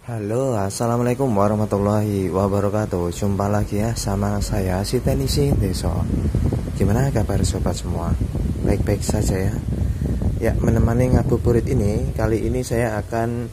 Halo, assalamualaikum warahmatullahi wabarakatuh. Jumpa lagi ya sama saya si Tenisi Deso. Gimana kabar sobat semua? Baik-baik saja ya. Ya, menemani ngabuburit ini, kali ini saya akan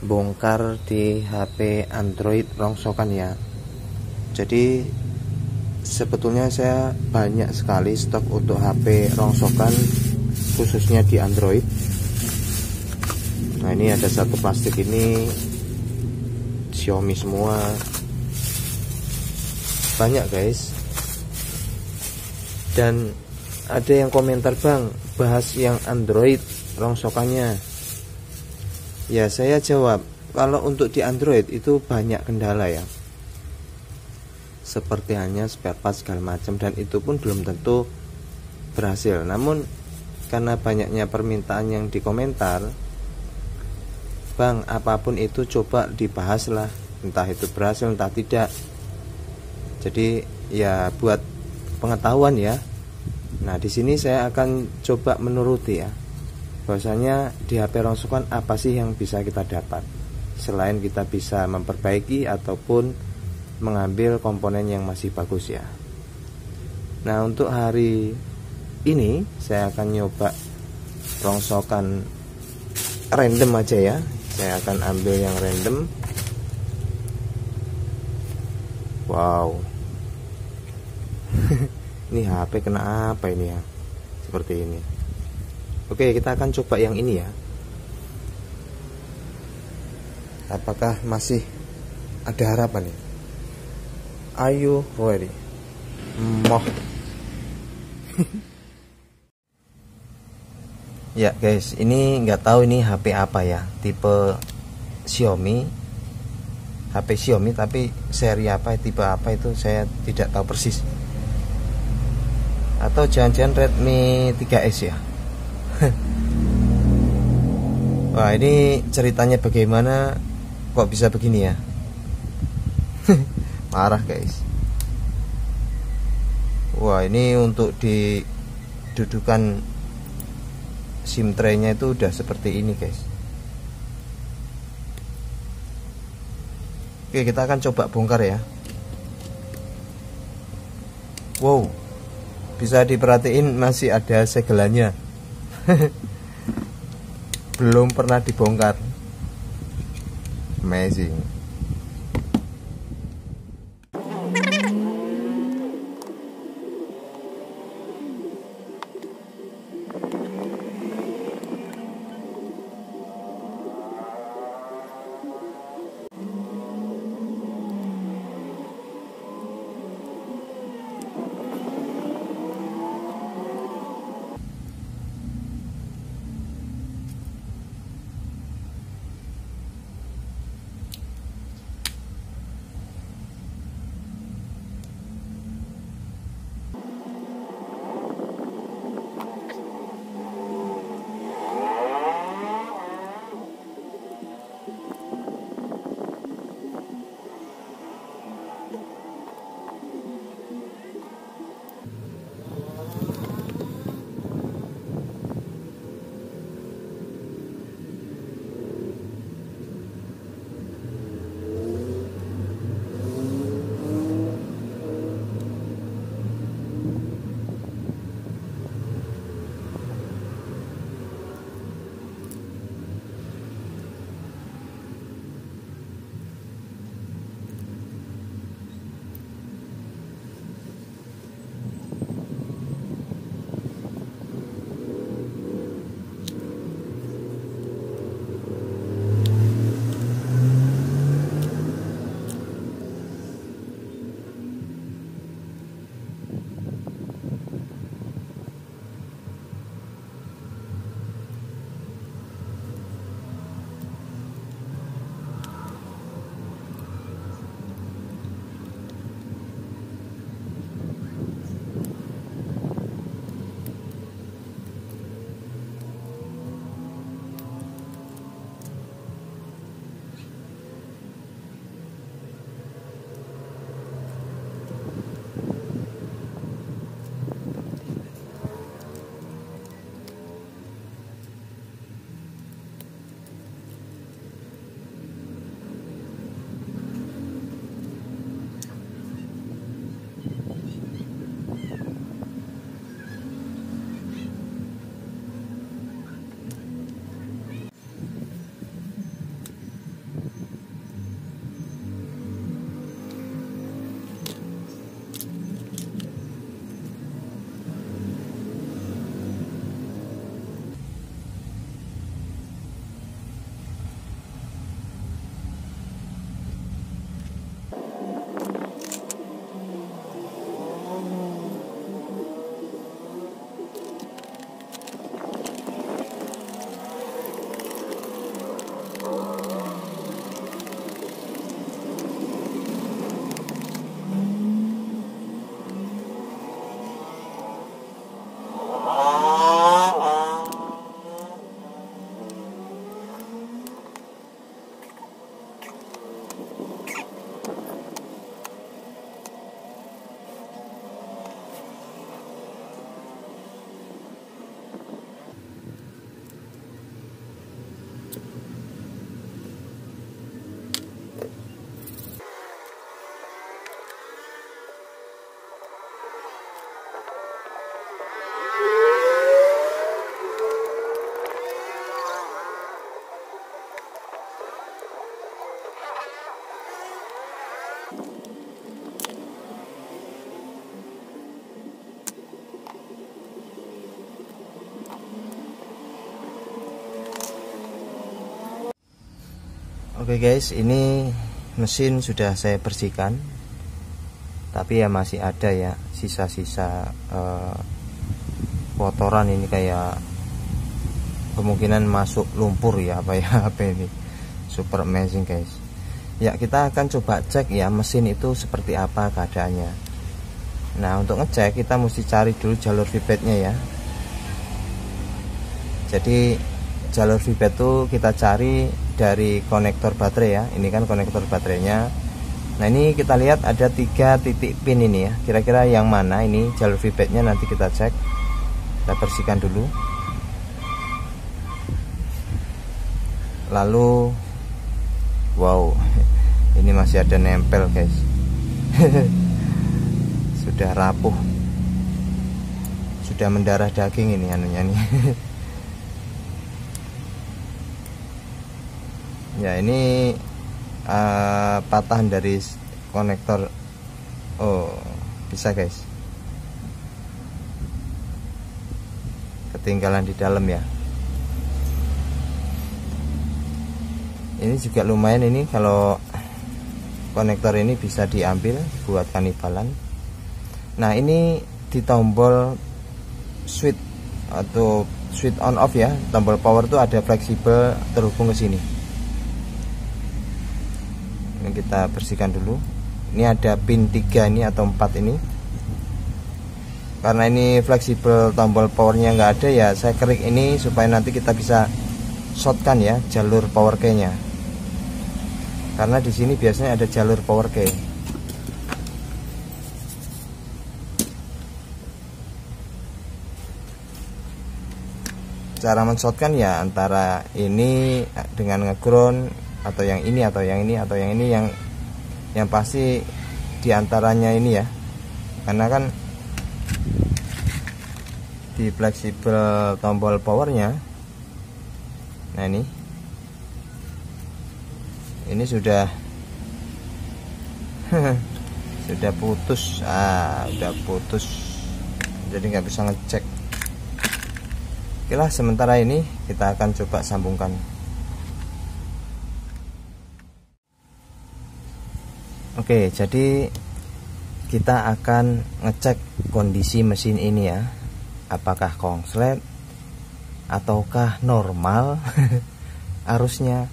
bongkar di HP Android rongsokan ya. Jadi sebetulnya saya banyak sekali stok untuk HP rongsokan, khususnya di Android. Nah, ini ada satu plastik ini Xiaomi semua, banyak guys. Dan ada yang komentar, bang, bahas yang Android rongsokannya. Ya, saya jawab, kalau untuk di Android itu banyak kendala ya, seperti hanya spare part segala macam, dan itu pun belum tentu berhasil. Namun karena banyaknya permintaan yang di komentar, bang, apapun itu coba dibahas lah, entah itu berhasil entah tidak. Jadi ya buat pengetahuan ya. Nah, di sini saya akan coba menuruti ya, bahwasanya di HP rongsokan apa sih yang bisa kita dapat selain kita bisa memperbaiki ataupun mengambil komponen yang masih bagus ya. Nah, untuk hari ini saya akan nyoba rongsokan random aja ya. Saya akan ambil yang random. Wow. Ini HP kena apa ini ya? Seperti ini. Oke, kita akan coba yang ini ya. Apakah masih ada harapan ya? Are you ready? Moh. Ya guys, ini nggak tahu ini HP apa ya, tipe Xiaomi, HP Xiaomi, tapi seri apa, tipe apa itu saya tidak tahu persis. Atau jangan-jangan Redmi 3S ya. Wah, ini ceritanya bagaimana kok bisa begini ya. Marah guys. Wah, ini untuk didudukan SIM tray-nya itu udah seperti ini guys. Oke, kita akan coba bongkar ya. Wow, bisa diperhatiin masih ada segelannya. Belum pernah dibongkar. Amazing. Oke guys, ini mesin sudah saya bersihkan, tapi ya masih ada ya sisa-sisa kotoran. Ini kayak kemungkinan masuk lumpur ya, apa ya, apa ini, super amazing guys. Ya, kita akan coba cek ya mesin itu seperti apa keadaannya. Nah, untuk ngecek kita mesti cari dulu jalur feedbacknya ya. Jadi jalur feedback itu kita cari dari konektor baterai ya. Ini kan konektor baterainya. Nah, ini kita lihat ada 3 titik pin ini ya. Kira-kira yang mana ini jalur feedbacknya, nanti kita cek. Kita bersihkan dulu. Lalu wow, ini masih ada nempel guys. Sudah rapuh, sudah mendarah daging ini anunya nih. Ya, ini patahan dari konektor. Oh, bisa guys, ketinggalan di dalam ya. Ini juga lumayan ini, kalau konektor ini bisa diambil buat kanibalan. Nah, ini di tombol switch atau switch on off ya, tombol power tuh ada fleksibel terhubung ke sini. Ini kita bersihkan dulu. Ini ada pin 3 ini atau 4 ini. Karena ini fleksibel tombol powernya nggak ada ya, saya klik ini supaya nanti kita bisa shortkan ya jalur power key-nya. Karena di sini biasanya ada jalur power key. Cara men-shortkan ya antara ini dengan nge-ground, atau yang ini atau yang ini atau yang ini, yang pasti diantaranya ini ya. Karena kan di fleksibel tombol powernya, nah ini sudah sudah putus, udah putus, jadi nggak bisa ngecek. Oke lah, sementara ini kita akan coba sambungkan. Oke, jadi kita akan ngecek kondisi mesin ini ya, apakah konslet ataukah normal arusnya,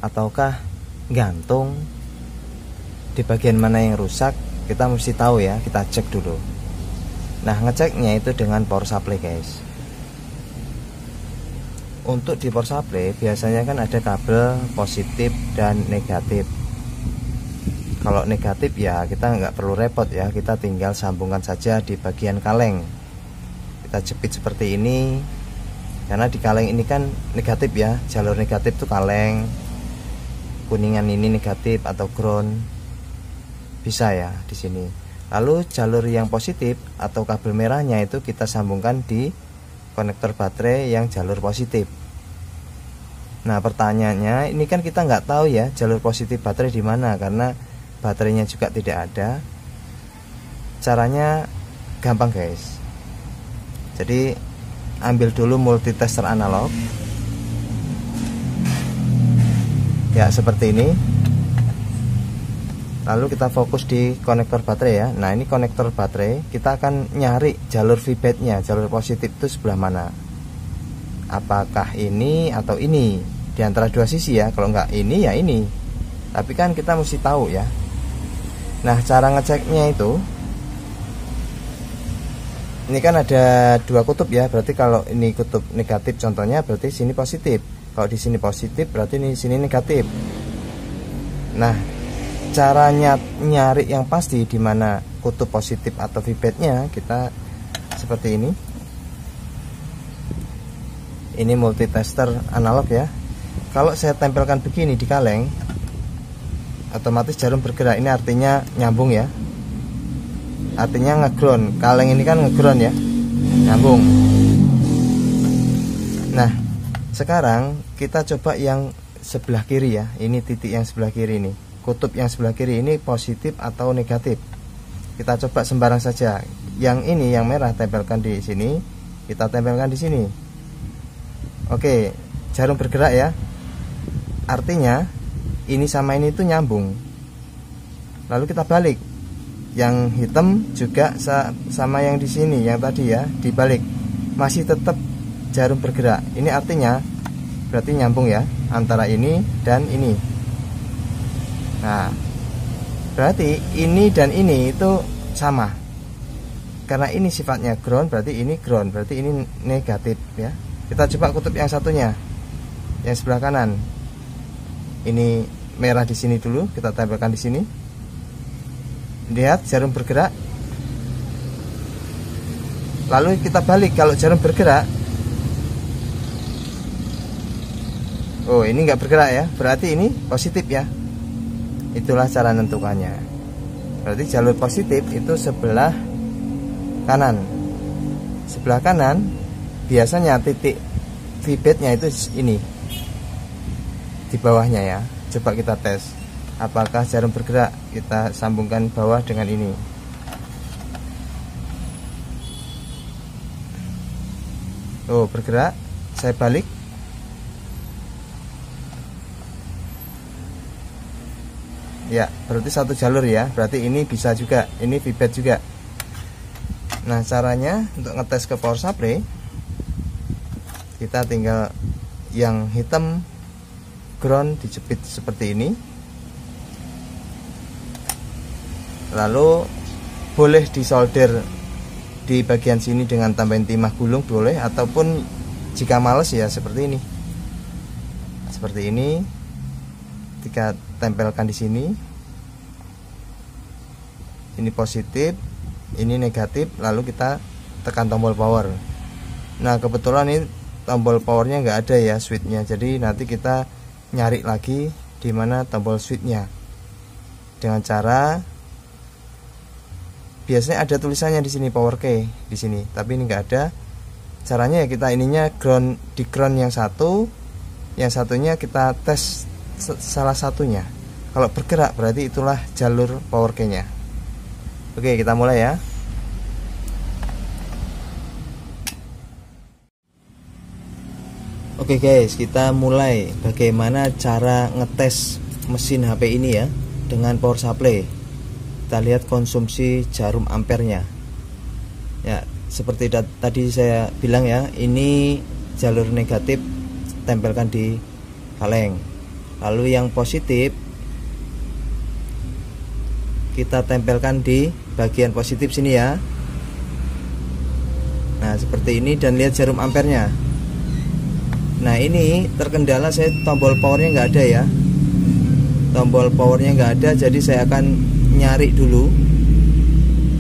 ataukah gantung, di bagian mana yang rusak kita mesti tahu ya, kita cek dulu. Nah, ngeceknya itu dengan power supply guys. Untuk di power supply biasanya kan ada kabel positif dan negatif. Kalau negatif ya kita nggak perlu repot ya, kita tinggal sambungkan saja di bagian kaleng. Kita jepit seperti ini, karena di kaleng ini kan negatif ya, jalur negatif tuh kaleng. Kuningan ini negatif atau ground, bisa ya di sini. Lalu jalur yang positif atau kabel merahnya itu kita sambungkan di konektor baterai yang jalur positif. Nah, pertanyaannya ini kan kita nggak tahu ya jalur positif baterai di mana, karena baterainya juga tidak ada. Caranya gampang guys. Jadi ambil dulu multitester analog ya, seperti ini. Lalu kita fokus di konektor baterai ya. Nah, ini konektor baterai, kita akan nyari jalur feedbacknya, jalur positif itu sebelah mana, apakah ini atau ini, di antara dua sisi ya. Kalau nggak ini ya ini, tapi kan kita mesti tahu ya. Nah, cara ngeceknya itu, ini kan ada 2 kutub ya, berarti kalau ini kutub negatif contohnya, berarti sini positif. Kalau di sini positif, berarti di sini negatif. Nah, caranya nyari yang pasti di mana kutub positif atau feedbacknya, kita seperti ini. Ini multitester analog ya. Kalau saya tempelkan begini di kaleng, otomatis jarum bergerak. Ini artinya nyambung ya, artinya ngeground. Kaleng ini kan ngeground ya, nyambung. Nah, sekarang kita coba yang sebelah kiri ya. Ini titik yang sebelah kiri ini, kutub yang sebelah kiri ini positif atau negatif. Kita coba sembarang saja. Yang ini yang merah tempelkan di sini, kita tempelkan di sini. Oke, jarum bergerak ya. Artinya ini sama ini itu nyambung. Lalu kita balik, yang hitam juga sama yang di sini, yang tadi ya, dibalik, masih tetap jarum bergerak. Ini artinya berarti nyambung ya antara ini dan ini. Nah, berarti ini dan ini itu sama. Karena ini sifatnya ground, berarti ini ground, berarti ini negatif ya. Kita coba kutub yang satunya, yang sebelah kanan. Ini merah di sini dulu, kita tempelkan di sini. Lihat jarum bergerak. Lalu kita balik, kalau jarum bergerak, oh ini nggak bergerak ya, berarti ini positif ya. Itulah cara menentukannya. Berarti jalur positif itu sebelah kanan. Sebelah kanan biasanya titik feedbacknya itu ini, di bawahnya ya. Coba kita tes apakah jarum bergerak. Kita sambungkan bawah dengan ini. Oh bergerak. Saya balik. Ya berarti satu jalur ya. Berarti ini bisa juga, ini feedback juga. Nah caranya untuk ngetes ke power supply, kita tinggal yang hitam ground dijepit seperti ini. Lalu boleh disolder di bagian sini dengan tambahin timah gulung boleh, ataupun jika males ya seperti ini. Seperti ini. Kita tempelkan di sini. Ini positif, ini negatif, lalu kita tekan tombol power. Nah, kebetulan ini tombol powernya nggak ada ya, switchnya. Jadi nanti kita nyari lagi di mana tombol switchnya. Dengan cara biasanya ada tulisannya di sini power key di sini, tapi ini nggak ada. Caranya ya kita ininya ground, di ground yang satu, yang satunya kita tes salah satunya. Kalau bergerak berarti itulah jalur power key-nya. Oke, kita mulai ya. Oke guys, kita mulai bagaimana cara ngetes mesin HP ini ya dengan power supply. Kita lihat konsumsi jarum ampernya. Ya, seperti tadi saya bilang ya, ini jalur negatif tempelkan di kaleng. Lalu yang positif kita tempelkan di bagian positif sini ya. Nah, seperti ini, dan lihat jarum ampernya. Nah, ini terkendala saya tombol powernya nggak ada ya. Tombol powernya nggak ada, jadi saya akan nyari dulu.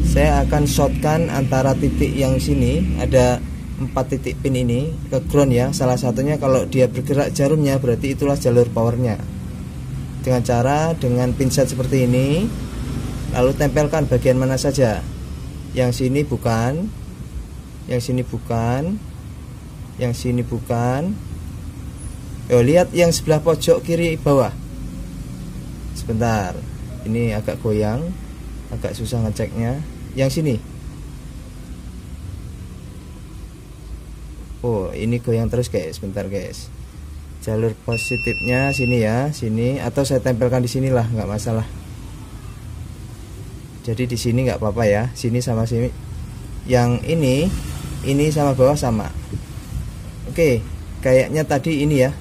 Saya akan shortkan antara titik yang sini, ada 4 titik pin ini ke ground ya. Salah satunya kalau dia bergerak jarumnya berarti itulah jalur powernya. Dengan pinset seperti ini, lalu tempelkan bagian mana saja. Yang sini bukan, yang sini bukan, yang sini bukan. Lihat yang sebelah pojok kiri bawah. Sebentar, ini agak goyang, agak susah ngeceknya. Yang sini, oh ini goyang terus guys. Bentar guys, jalur positifnya sini ya, sini, atau saya tempelkan di sinilah, nggak masalah. Jadi di sini nggak apa-apa ya, sini sama sini. Yang ini sama bawah sama. Oke, kayaknya tadi ini ya.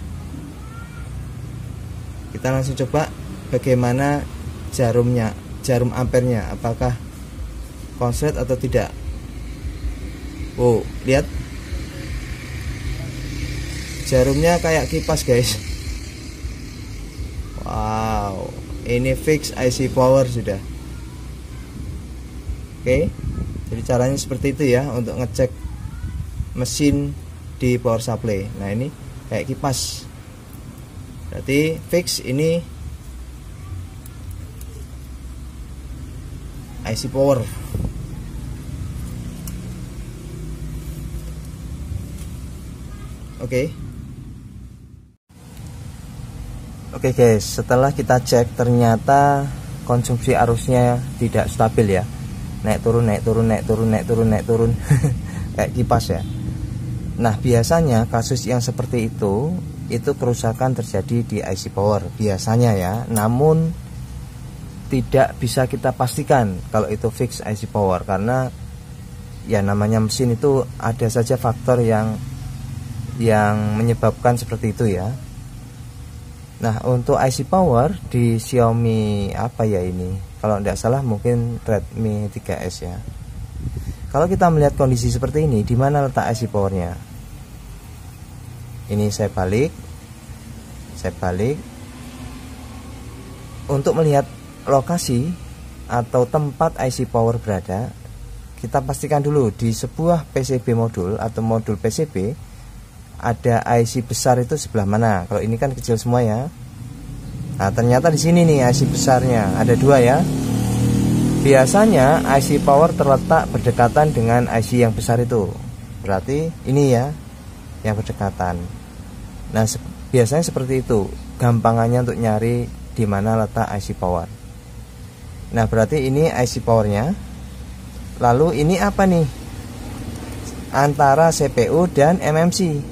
Kita langsung coba bagaimana jarumnya, jarum ampernya, apakah konslet atau tidak. Oh, lihat jarumnya kayak kipas guys. Wow, ini fix IC power sudah. Oke, jadi caranya seperti itu ya untuk ngecek mesin di power supply. Nah, ini kayak kipas, berarti fix ini IC power. Oke guys, setelah kita cek ternyata konsumsi arusnya tidak stabil ya. Naik turun, naik turun, naik turun, naik turun, naik turun. Kayak kipas ya. Nah, biasanya kasus yang seperti itu itu kerusakan terjadi di IC power biasanya ya, namun tidak bisa kita pastikan kalau itu fix IC power, karena ya namanya mesin itu ada saja faktor yang menyebabkan seperti itu ya. Nah, untuk IC power di Xiaomi apa ya ini, kalau tidak salah mungkin Redmi 3S ya. Kalau kita melihat kondisi seperti ini, di mana letak IC powernya? Ini saya balik untuk melihat lokasi atau tempat IC power berada. Kita pastikan dulu di sebuah PCB modul atau modul PCB ada IC besar itu sebelah mana. Kalau ini kan kecil semua ya. Nah, ternyata di sini nih IC besarnya ada dua ya. Biasanya IC power terletak berdekatan dengan IC yang besar itu. Berarti ini ya yang berdekatan. Nah, biasanya seperti itu gampangannya untuk nyari di mana letak IC power. Nah, berarti ini IC powernya. Lalu ini apa nih? Antara CPU dan MMC.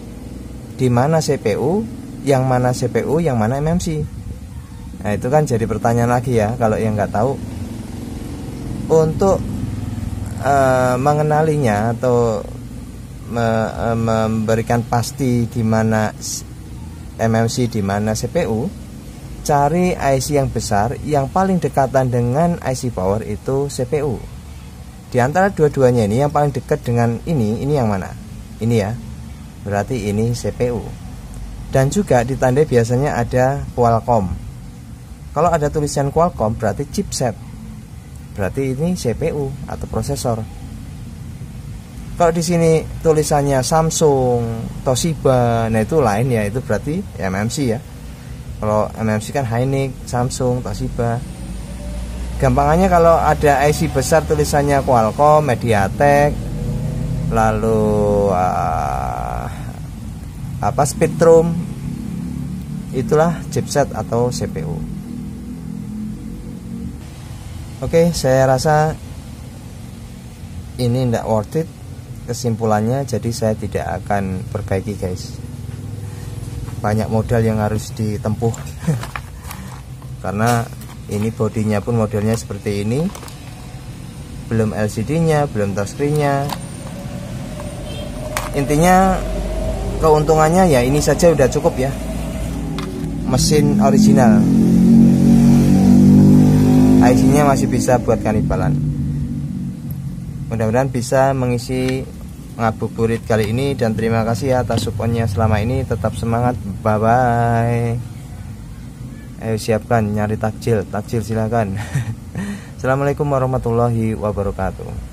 Di mana CPU, yang mana CPU, yang mana MMC. Nah, itu kan jadi pertanyaan lagi ya kalau yang nggak tahu. Untuk mengenalinya atau memberikan pasti di mana MMC, di mana CPU, cari IC yang besar yang paling dekatan dengan IC power itu CPU. Di antara dua-duanya ini yang paling dekat dengan ini yang mana? Ini ya. Berarti ini CPU. Dan juga ditandai biasanya ada Qualcomm. Kalau ada tulisan Qualcomm berarti chipset. Berarti ini CPU atau prosesor. Kalau di sini tulisannya Samsung, Toshiba, nah itu lain ya, itu berarti MMC ya. Kalau MMC kan Hynix, Samsung, Toshiba. Gampangannya kalau ada IC besar tulisannya Qualcomm, MediaTek, lalu Spreadtrum, itulah chipset atau CPU. Oke, saya rasa ini tidak worth it kesimpulannya, jadi saya tidak akan perbaiki guys. Banyak modal yang harus ditempuh karena ini bodinya pun modelnya seperti ini, belum LCD nya, belum touchscreen nya. Intinya keuntungannya ya ini saja udah cukup ya, mesin original, IC-nya masih bisa buat kanibalan. Mudah-mudahan bisa mengisi ngabuburit kali ini, dan terima kasih ya atas supportnya selama ini. Tetap semangat, bye bye. Ayo siapkan nyari takjil silakan. Assalamualaikum warahmatullahi wabarakatuh.